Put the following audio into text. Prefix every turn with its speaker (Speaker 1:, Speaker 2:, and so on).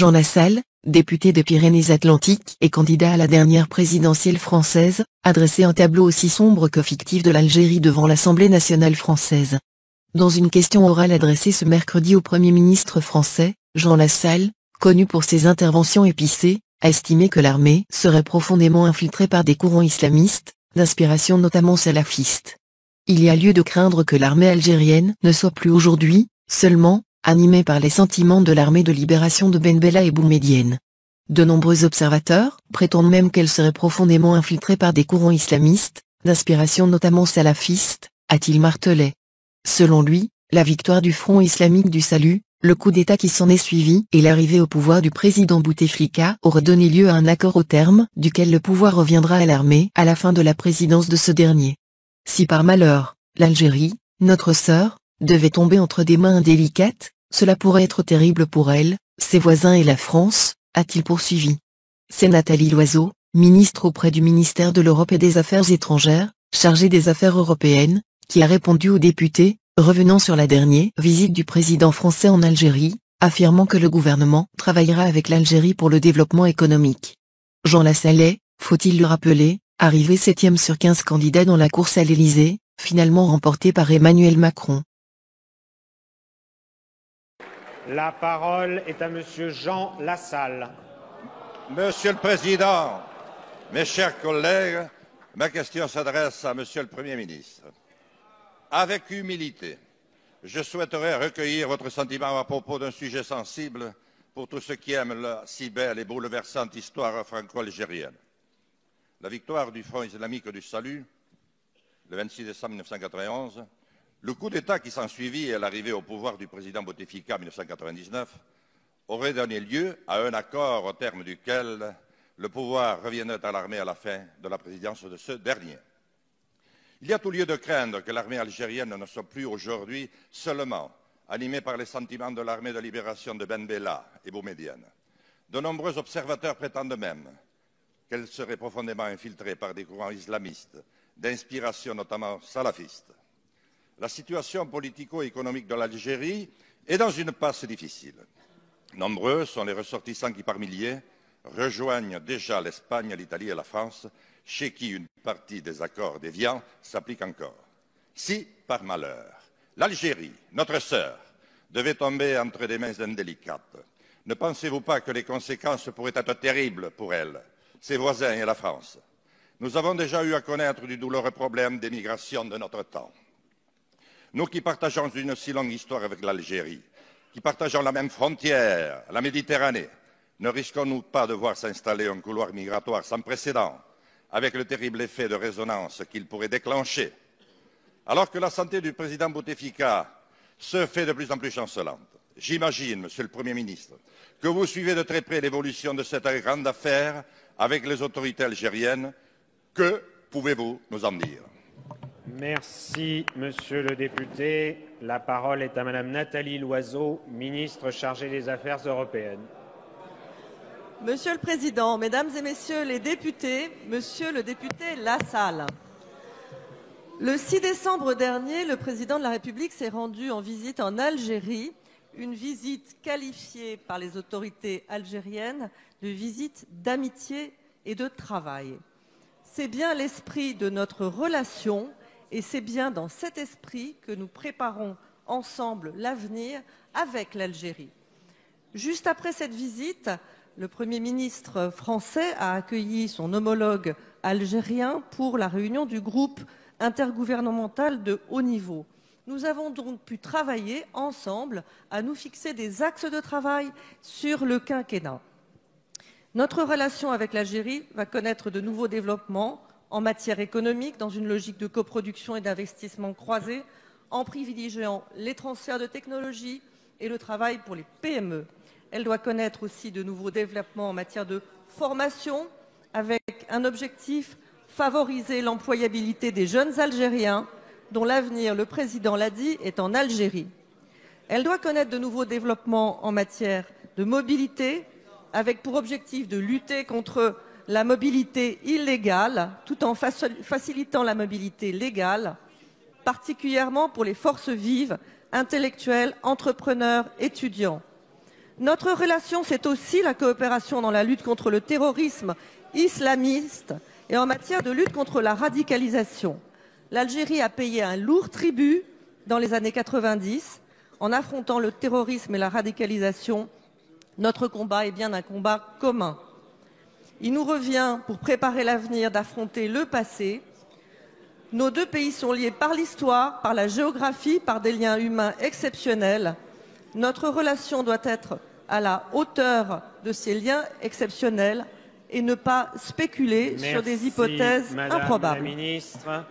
Speaker 1: Jean Lassalle, député des Pyrénées-Atlantiques et candidat à la dernière présidentielle française, a dressé un tableau aussi sombre que fictif de l'Algérie devant l'Assemblée nationale française. Dans une question orale adressée ce mercredi au Premier ministre français, Jean Lassalle, connu pour ses interventions épicées, a estimé que l'armée serait profondément infiltrée par des courants islamistes, d'inspiration notamment salafiste. Il y a lieu de craindre que l'armée algérienne ne soit plus aujourd'hui, seulement, animée par les sentiments de l'armée de libération de Ben Bella et Boumedienne. De nombreux observateurs prétendent même qu'elle serait profondément infiltrée par des courants islamistes, d'inspiration notamment salafiste, a-t-il martelé. Selon lui, la victoire du Front islamique du Salut, le coup d'État qui s'en est suivi et l'arrivée au pouvoir du président Bouteflika auraient donné lieu à un accord au terme duquel le pouvoir reviendra à l'armée à la fin de la présidence de ce dernier. Si par malheur, l'Algérie, notre sœur, devait tomber entre des mains indélicates, cela pourrait être terrible pour elle, ses voisins et la France, a-t-il poursuivi. C'est Nathalie Loiseau, ministre auprès du ministère de l'Europe et des Affaires étrangères, chargée des affaires européennes, qui a répondu aux députés, revenant sur la dernière visite du président français en Algérie, affirmant que le gouvernement travaillera avec l'Algérie pour le développement économique. Jean Lassalle est, faut-il le rappeler, arrivé 7e sur 15 candidats dans la course à l'Élysée, finalement remporté par Emmanuel Macron.
Speaker 2: La parole est à Monsieur Jean Lassalle.
Speaker 3: Monsieur le Président, mes chers collègues, ma question s'adresse à Monsieur le Premier ministre. Avec humilité, je souhaiterais recueillir votre sentiment à propos d'un sujet sensible pour tous ceux qui aiment la si belle et bouleversante histoire franco-algérienne. La victoire du Front islamique du Salut, le 26 décembre 1991, le coup d'État qui s'ensuivit et l'arrivée au pouvoir du président Bouteflika en 1999 aurait donné lieu à un accord au terme duquel le pouvoir reviendrait à l'armée à la fin de la présidence de ce dernier. Il y a tout lieu de craindre que l'armée algérienne ne soit plus aujourd'hui seulement animée par les sentiments de l'armée de libération de Ben Bella et Boumedienne. De nombreux observateurs prétendent même qu'elle serait profondément infiltrée par des courants islamistes, d'inspiration notamment salafiste. La situation politico-économique de l'Algérie est dans une passe difficile. Nombreux sont les ressortissants qui, par milliers, rejoignent déjà l'Espagne, l'Italie et la France, chez qui une partie des accords déviants s'applique encore. Si, par malheur, l'Algérie, notre sœur, devait tomber entre des mains indélicates, ne pensez-vous pas que les conséquences pourraient être terribles pour elle, ses voisins et la France? Nous avons déjà eu à connaître du douloureux problème des migrations de notre temps. Nous qui partageons une si longue histoire avec l'Algérie, qui partageons la même frontière, la Méditerranée, ne risquons-nous pas de voir s'installer un couloir migratoire sans précédent, avec le terrible effet de résonance qu'il pourrait déclencher? Alors que la santé du président Bouteflika se fait de plus en plus chancelante, j'imagine, Monsieur le Premier ministre, que vous suivez de très près l'évolution de cette grande affaire avec les autorités algériennes. Que pouvez-vous nous en dire?
Speaker 2: Merci, Monsieur le député. La parole est à Madame Nathalie Loiseau, ministre chargée des Affaires européennes.
Speaker 4: Monsieur le Président, Mesdames et Messieurs les députés, Monsieur le député Lassalle, le 6 décembre dernier, le Président de la République s'est rendu en visite en Algérie, une visite qualifiée par les autorités algériennes de visite d'amitié et de travail. C'est bien l'esprit de notre relation et c'est bien dans cet esprit que nous préparons ensemble l'avenir avec l'Algérie. Juste après cette visite, le Premier ministre français a accueilli son homologue algérien pour la réunion du groupe intergouvernemental de haut niveau. Nous avons donc pu travailler ensemble à nous fixer des axes de travail sur le quinquennat. Notre relation avec l'Algérie va connaître de nouveaux développements en matière économique dans une logique de coproduction et d'investissement croisés, en privilégiant les transferts de technologies et le travail pour les PME. Elle doit connaître aussi de nouveaux développements en matière de formation, avec un objectif, favoriser l'employabilité des jeunes Algériens, dont l'avenir, le Président l'a dit, est en Algérie. Elle doit connaître de nouveaux développements en matière de mobilité, avec pour objectif de lutter contre la mobilité illégale, tout en facilitant la mobilité légale, particulièrement pour les forces vives, intellectuels, entrepreneurs, étudiants. Notre relation, c'est aussi la coopération dans la lutte contre le terrorisme islamiste et en matière de lutte contre la radicalisation. L'Algérie a payé un lourd tribut dans les années 90 en affrontant le terrorisme et la radicalisation. Notre combat est bien un combat commun. Il nous revient, pour préparer l'avenir, d'affronter le passé. Nos deux pays sont liés par l'histoire, par la géographie, par des liens humains exceptionnels. Notre relation doit être à la hauteur de ces liens exceptionnels et ne pas spéculer sur des hypothèses
Speaker 2: Madame
Speaker 4: improbables.
Speaker 2: la ministre.